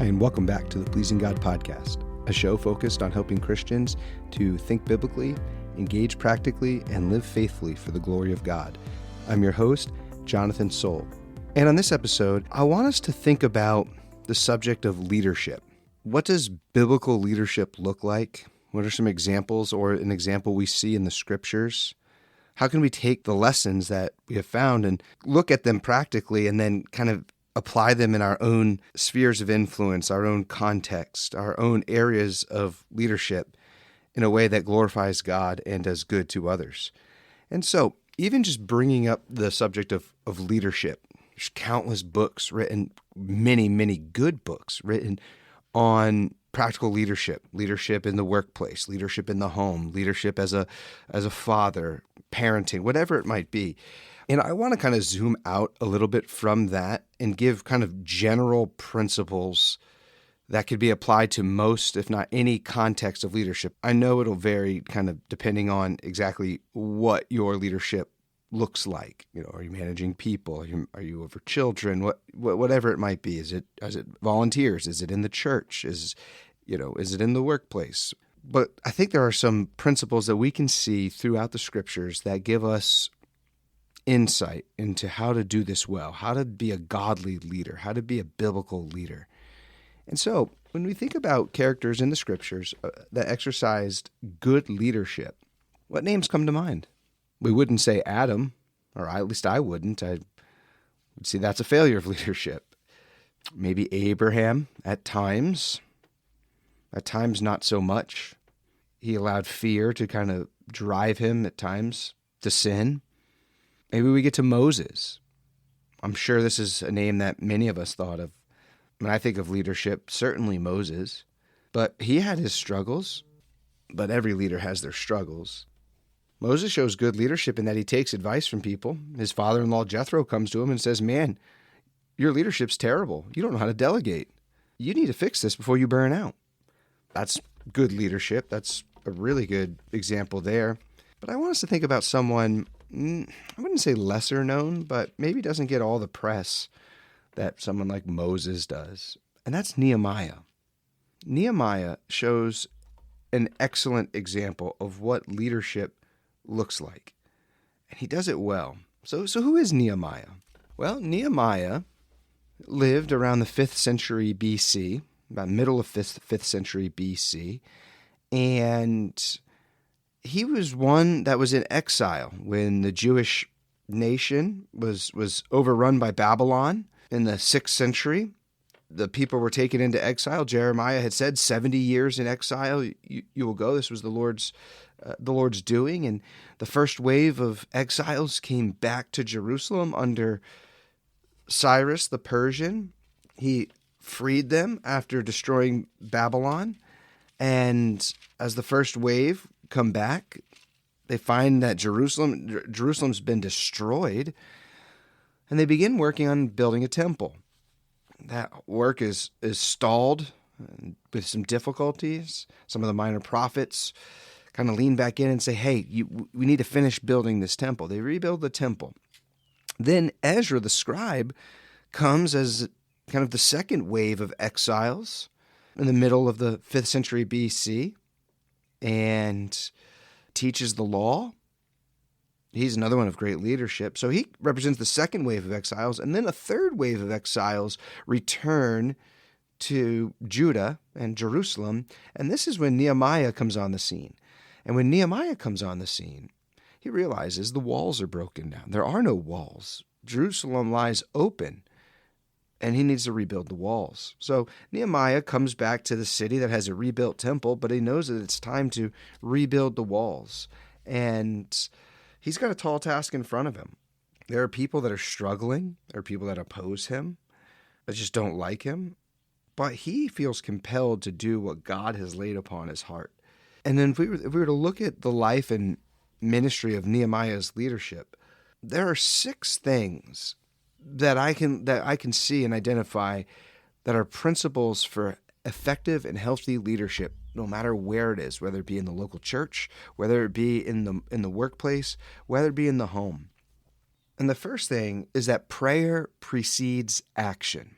Hi, and welcome back to the Pleasing God Podcast, a show focused on helping Christians to think biblically, engage practically, and live faithfully for the glory of God. I'm your host, Jonathan Soul. And on this episode, I want us to think about the subject of leadership. What does biblical leadership look like? What are some examples or an example we see in the scriptures? How can we take the lessons that we have found and look at them practically and then kind of apply them in our own spheres of influence, our own context, our own areas of leadership in a way that glorifies God and does good to others? And so, even just bringing up the subject of leadership, there's countless books written, many good books written on practical leadership in the workplace, leadership in the home, leadership as a father, parenting, whatever it might be. And I want to kind of zoom out a little bit from that and give kind of general principles that could be applied to most, if not any, context of leadership. I know it'll vary kind of depending on exactly what your leadership looks like. You know, are you managing people? Are you over children? Whatever it might be. Is it volunteers? Is it in the church? Is it in the workplace? But I think there are some principles that we can see throughout the scriptures that give us insight into how to do this well, how to be a godly leader, how to be a biblical leader. And so when we think about characters in the scriptures that exercised good leadership, what names come to mind? We wouldn't say Adam, or at least I wouldn't. I would say that's a failure of leadership. Maybe Abraham at times not so much. He allowed fear to kind of drive him at times to sin. Maybe we get to Moses. I'm sure this is a name that many of us thought of. When I think of leadership, certainly Moses. But he had his struggles, but every leader has their struggles. Moses shows good leadership in that he takes advice from people. His father-in-law Jethro comes to him and says, "Man, your leadership's terrible. You don't know how to delegate. You need to fix this before you burn out." That's good leadership. That's a really good example there. But I want us to think about someone, I wouldn't say lesser known, but maybe doesn't get all the press that someone like Moses does. And that's Nehemiah. Nehemiah shows an excellent example of what leadership looks like. And he does it well. So who is Nehemiah? Well, Nehemiah lived around the 5th century BC, about middle of 5th century BC. And he was one that was in exile when the Jewish nation was overrun by Babylon in the 6th century. The people were taken into exile. Jeremiah had said 70 years in exile, you will go. This was the Lord's doing. And the first wave of exiles came back to Jerusalem under Cyrus the Persian. He freed them after destroying Babylon. And as the first wave come back, they find that Jerusalem's been destroyed, and they begin working on building a temple. That work is stalled with some difficulties. Some of the minor prophets kind of lean back in and say, "Hey, we need to finish building this temple." They rebuild the temple. Then Ezra the scribe comes as kind of the second wave of exiles in the middle of the 5th century BC and teaches the law. He's another one of great leadership. So he represents the second wave of exiles, and then a third wave of exiles return to Judah and Jerusalem, and this is when Nehemiah comes on the scene. And when Nehemiah comes on the scene, he realizes the walls are broken down. There are no walls. Jerusalem lies open, and he needs to rebuild the walls. So Nehemiah comes back to the city that has a rebuilt temple, but he knows that it's time to rebuild the walls. And he's got a tall task in front of him. There are people that are struggling. There are people that oppose him, that just don't like him. But he feels compelled to do what God has laid upon his heart. And then if we were to look at the life and ministry of Nehemiah's leadership, there are 6 things that I can see and identify that are principles for effective and healthy leadership, no matter where it is, whether it be in the local church, whether it be in the workplace, whether it be in the home. And the first thing is that prayer precedes action.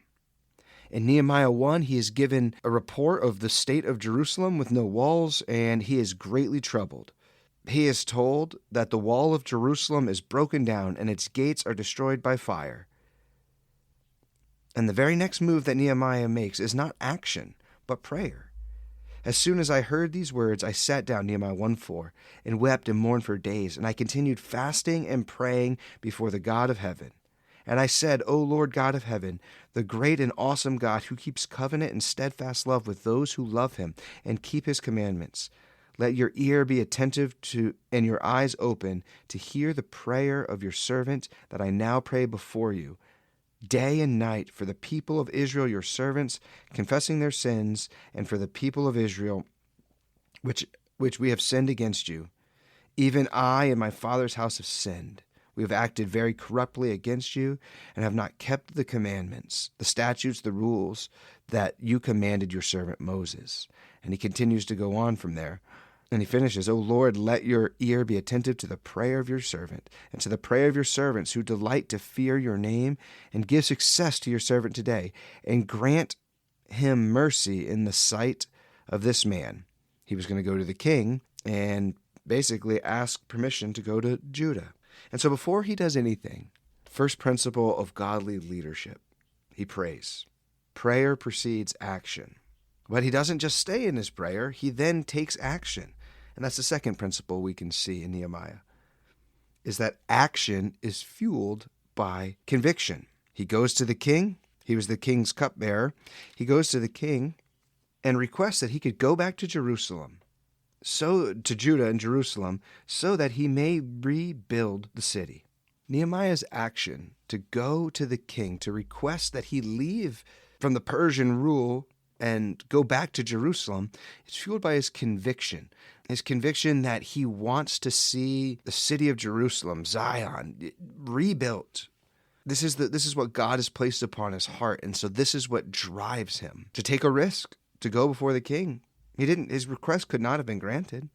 In Nehemiah 1, he is given a report of the state of Jerusalem with no walls, and he is greatly troubled. He is told that the wall of Jerusalem is broken down and its gates are destroyed by fire. And the very next move that Nehemiah makes is not action, but prayer. As soon as I heard these words, I sat down, Nehemiah 1:4, and wept and mourned for days, and I continued fasting and praying before the God of heaven. And I said, O Lord God of heaven, the great and awesome God who keeps covenant and steadfast love with those who love him and keep his commandments, let your ear be attentive to and your eyes open to hear the prayer of your servant that I now pray before you, day and night, for the people of Israel, your servants, confessing their sins, and for the people of Israel, which we have sinned against you. Even I and my father's house have sinned. We have acted very corruptly against you, and have not kept the commandments, the statutes, the rules that you commanded your servant Moses. And he continues to go on from there. And he finishes, O Lord, let your ear be attentive to the prayer of your servant, and to the prayer of your servants who delight to fear your name, and give success to your servant today, and grant him mercy in the sight of this man. He was going to go to the king and basically ask permission to go to Judah. And so before he does anything, first principle of godly leadership, he prays. Prayer precedes action. But he doesn't just stay in his prayer, he then takes action. And that's the second principle we can see in Nehemiah, is that action is fueled by conviction. He goes to the king. He was the king's cupbearer. He goes to the king and requests that he could go back to Jerusalem, to Judah and Jerusalem, so that he may rebuild the city. Nehemiah's action to go to the king to request that he leave from the Persian rule and go back to Jerusalem is fueled by his conviction that he wants to see the city of Jerusalem, Zion, rebuilt. This is what God has placed upon his heart, and so this is what drives him to take a risk, to go before the king. His request could not have been granted.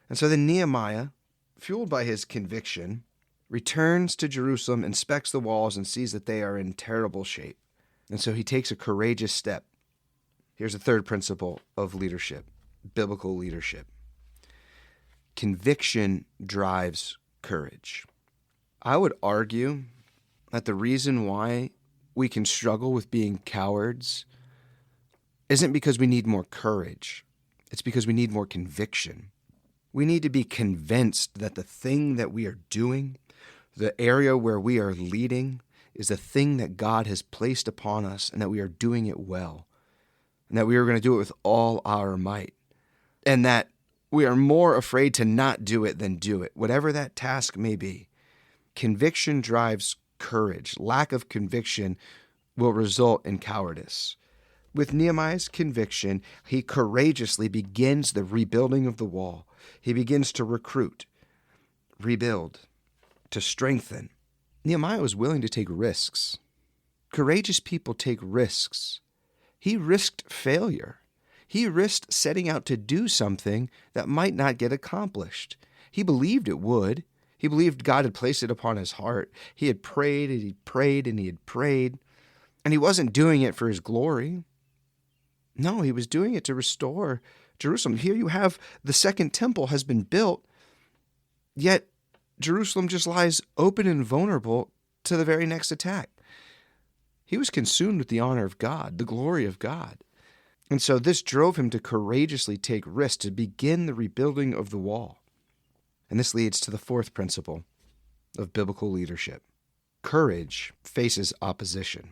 And so then Nehemiah, fueled by his conviction, returns to Jerusalem, inspects the walls, and sees that they are in terrible shape. And so he takes a courageous step. Here's a third principle of leadership, biblical leadership. Conviction drives courage. I would argue that the reason why we can struggle with being cowards isn't because we need more courage. It's because we need more conviction. We need to be convinced that the thing that we are doing, the area where we are leading, is the thing that God has placed upon us, and that we are doing it well, and that we are going to do it with all our might, and that we are more afraid to not do it than do it, whatever that task may be. Conviction drives courage. Lack of conviction will result in cowardice. With Nehemiah's conviction, he courageously begins the rebuilding of the wall. He begins to recruit, rebuild, to strengthen. Nehemiah was willing to take risks. Courageous people take risks. He risked failure. He risked setting out to do something that might not get accomplished. He believed it would. He believed God had placed it upon his heart. He had prayed and he prayed and he had prayed. And he wasn't doing it for his glory. No, he was doing it to restore Jerusalem. Here you have the second temple has been built, yet Jerusalem just lies open and vulnerable to the very next attack. He was consumed with the honor of God, the glory of God. And so this drove him to courageously take risks to begin the rebuilding of the wall. And this leads to the fourth principle of biblical leadership. Courage faces opposition.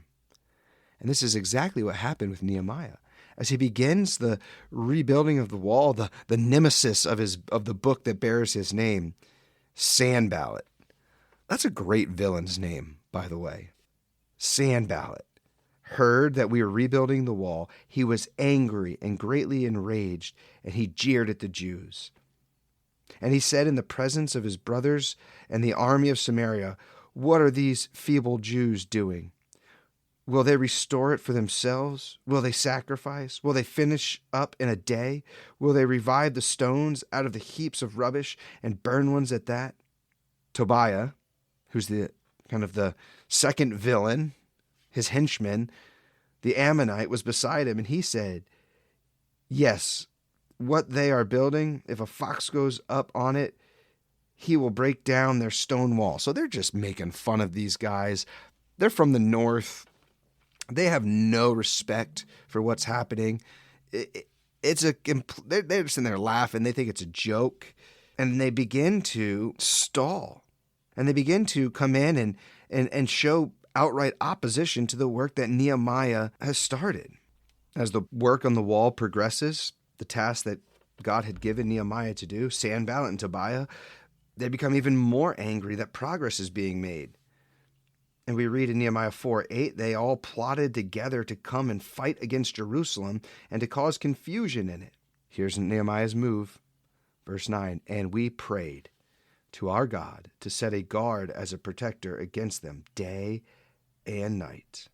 And this is exactly what happened with Nehemiah. As he begins the rebuilding of the wall, the nemesis of the book that bears his name, Sanballat. That's a great villain's name, by the way. Sanballat heard that we were rebuilding the wall. He was angry and greatly enraged, and he jeered at the Jews. And he said in the presence of his brothers and the army of Samaria, "What are these feeble Jews doing? Will they restore it for themselves? Will they sacrifice? Will they finish up in a day? Will they revive the stones out of the heaps of rubbish and burn ones at that?" Tobiah, who's the second villain, his henchman, the Ammonite, was beside him, and he said, "Yes, what they are building, if a fox goes up on it, he will break down their stone wall." So they're just making fun of these guys. They're from the north. They have no respect for what's happening. They're just in there laughing. They think it's a joke. And they begin to stall. And they begin to come in and show outright opposition to the work that Nehemiah has started. As the work on the wall progresses, the task that God had given Nehemiah to do, Sanballat and Tobiah, they become even more angry that progress is being made. And we read in Nehemiah 4:8, they all plotted together to come and fight against Jerusalem and to cause confusion in it. Here's Nehemiah's move. Verse 9, and we prayed to our God to set a guard as a protector against them day and night.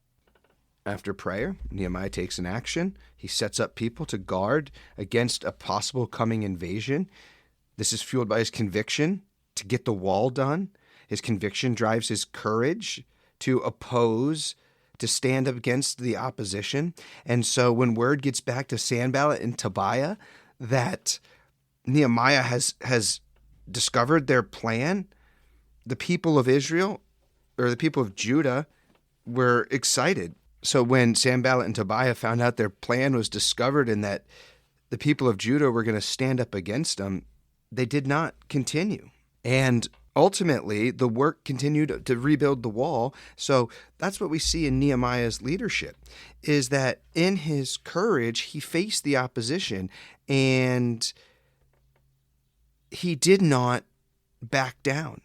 After prayer, Nehemiah takes an action. He sets up people to guard against a possible coming invasion. This is fueled by his conviction to get the wall done. His conviction drives his courage to oppose, to stand up against the opposition. And so when word gets back to Sanballat and Tobiah that Nehemiah has discovered their plan, the people of Israel, or the people of Judah, were excited. So when Sanballat and Tobiah found out their plan was discovered and that the people of Judah were going to stand up against them, they did not continue. And ultimately, the work continued to rebuild the wall. So that's what we see in Nehemiah's leadership, is that in his courage, he faced the opposition and he did not back down.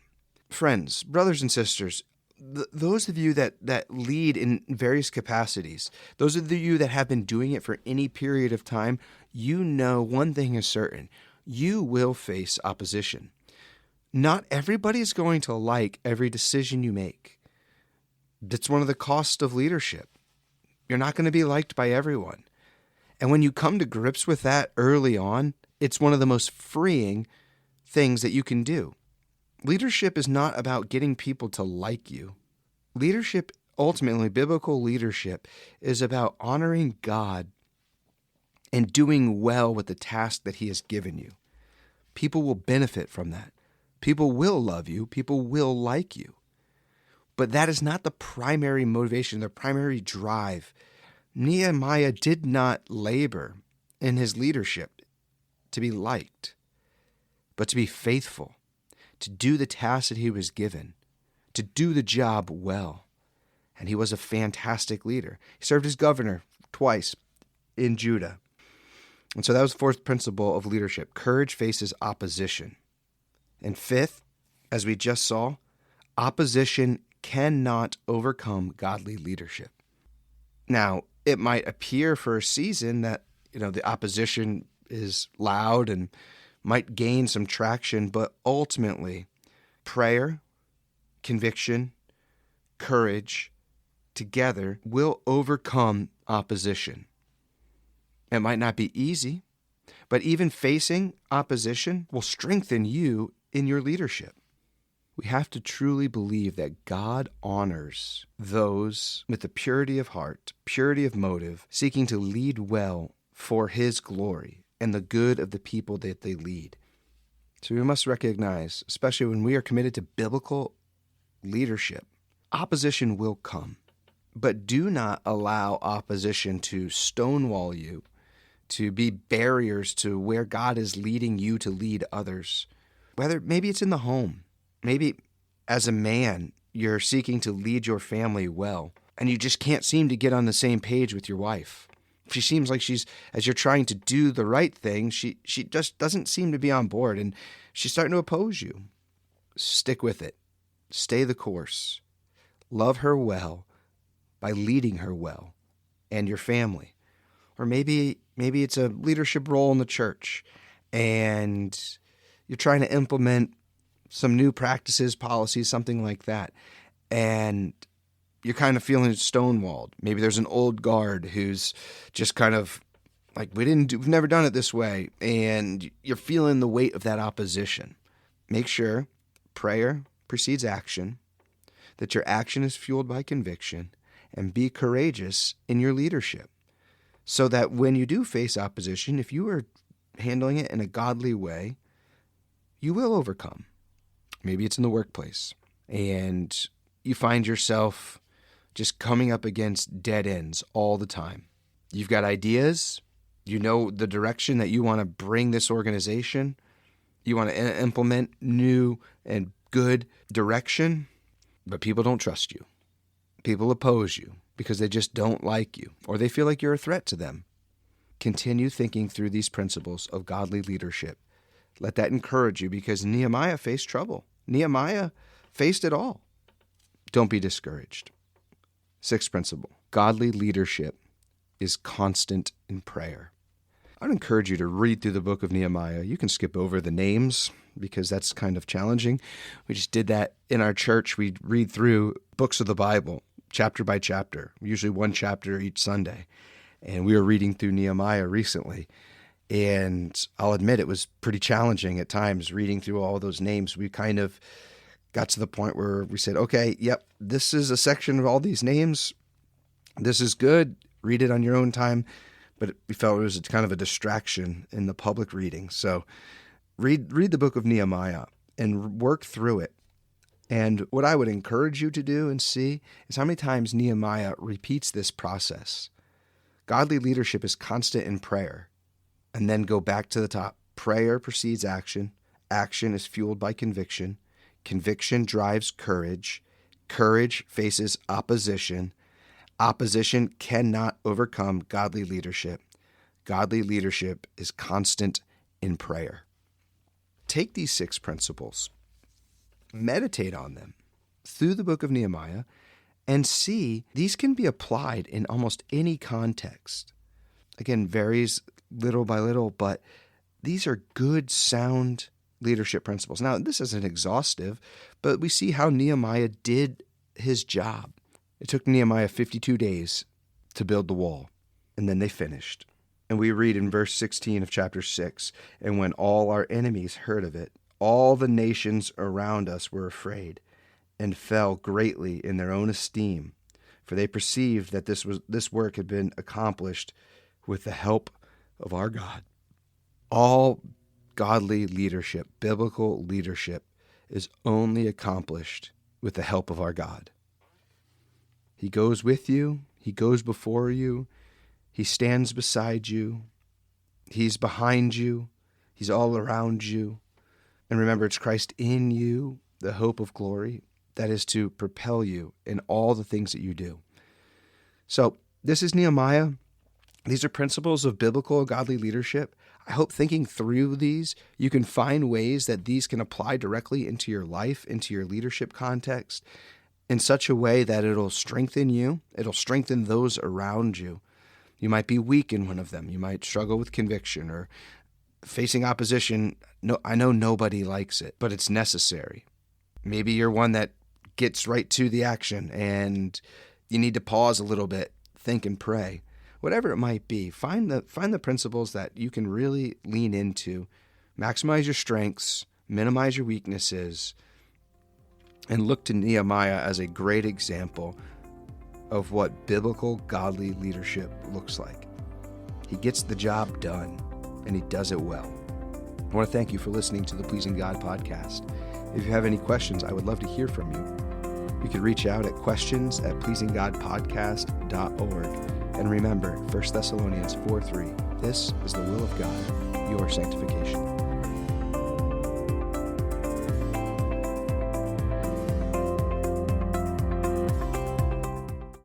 Friends, brothers and sisters, those of you that lead in various capacities, those of you that have been doing it for any period of time, you know one thing is certain. You will face opposition. Not everybody is going to like every decision you make. That's one of the costs of leadership. You're not going to be liked by everyone. And when you come to grips with that early on, it's one of the most freeing things that you can do. Leadership is not about getting people to like you. Leadership, ultimately, biblical leadership, is about honoring God and doing well with the task that He has given you. People will benefit from that. People will love you. People will like you. But that is not the primary motivation, the primary drive. Nehemiah did not labor in his leadership to be liked, but to be faithful, to do the task that he was given, to do the job well. And he was a fantastic leader. He served as governor twice in Judah. And so that was the fourth principle of leadership. Courage faces opposition. And fifth, as we just saw, opposition cannot overcome godly leadership. Now, it might appear for a season that, the opposition is loud and might gain some traction, but ultimately, prayer, conviction, courage together will overcome opposition. It might not be easy, but even facing opposition will strengthen you in your leadership. We have to truly believe that God honors those with the purity of heart, purity of motive, seeking to lead well for His glory and the good of the people that they lead. So we must recognize, especially when we are committed to biblical leadership, opposition will come. But do not allow opposition to stonewall you, to be barriers to where God is leading you to lead others. Whether maybe it's in the home, maybe as a man, you're seeking to lead your family well, and you just can't seem to get on the same page with your wife. She seems like as you're trying to do the right thing, she just doesn't seem to be on board, and she's starting to oppose you. Stick with it. Stay the course. Love her well by leading her well and your family. Or maybe it's a leadership role in the church, and you're trying to implement some new practices, policies, something like that, and you're kind of feeling stonewalled. Maybe there's an old guard who's just kind of like, we've never done it this way, and you're feeling the weight of that opposition. Make sure prayer precedes action, that your action is fueled by conviction, and be courageous in your leadership, so that when you do face opposition, if you are handling it in a godly way, you will overcome. Maybe it's in the workplace, and you find yourself just coming up against dead ends all the time. You've got ideas, you know the direction that you want to bring this organization, you want to implement new and good direction, but people don't trust you. People oppose you because they just don't like you, or they feel like you're a threat to them. Continue thinking through these principles of godly leadership. Let that encourage you, because Nehemiah faced trouble. Nehemiah faced it all. Don't be discouraged. Sixth principle, godly leadership is constant in prayer. I'd encourage you to read through the book of Nehemiah. You can skip over the names because that's kind of challenging. We just did that in our church. We read through books of the Bible, chapter by chapter, usually one chapter each Sunday. And we were reading through Nehemiah recently. And I'll admit it was pretty challenging at times reading through all those names. We kind of got to the point where we said, okay, yep, this is a section of all these names. This is good. Read it on your own time. But we felt it was kind of a distraction in the public reading. So read the book of Nehemiah and work through it. And what I would encourage you to do and see is how many times Nehemiah repeats this process. Godly leadership is constant in prayer. And then go back to the top. Prayer precedes action. Action is fueled by conviction. Conviction drives courage. Courage faces opposition. Opposition cannot overcome godly leadership. Godly leadership is constant in prayer. Take these 6 principles, meditate on them through the book of Nehemiah, and see these can be applied in almost any context. Again, varies little by little, but these are good, sound leadership principles. Now, this isn't exhaustive, but we see how Nehemiah did his job. It took Nehemiah 52 days to build the wall, and then they finished. And we read in verse 16 of chapter 6, "And when all our enemies heard of it, all the nations around us were afraid and fell greatly in their own esteem, for they perceived that this work had been accomplished with the help of our God." All godly leadership, biblical leadership, is only accomplished with the help of our God. He goes with you. He goes before you. He stands beside you. He's behind you. He's all around you. And remember, it's Christ in you, the hope of glory, that is to propel you in all the things that you do. So this is Nehemiah. These are principles of biblical godly leadership. I hope thinking through these, you can find ways that these can apply directly into your life, into your leadership context, in such a way that it'll strengthen you. It'll strengthen those around you. You might be weak in one of them. You might struggle with conviction or facing opposition. No, I know nobody likes it, but it's necessary. Maybe you're one that gets right to the action and you need to pause a little bit, think and pray. Whatever it might be, find the principles that you can really lean into, maximize your strengths, minimize your weaknesses, and look to Nehemiah as a great example of what biblical godly leadership looks like. He gets the job done, and he does it well. I want to thank you for listening to the Pleasing God podcast. If you have any questions, I would love to hear from you. You can reach out at questions@pleasinggodpodcast.org. And remember, 1 Thessalonians 4:3, this is the will of God, your sanctification.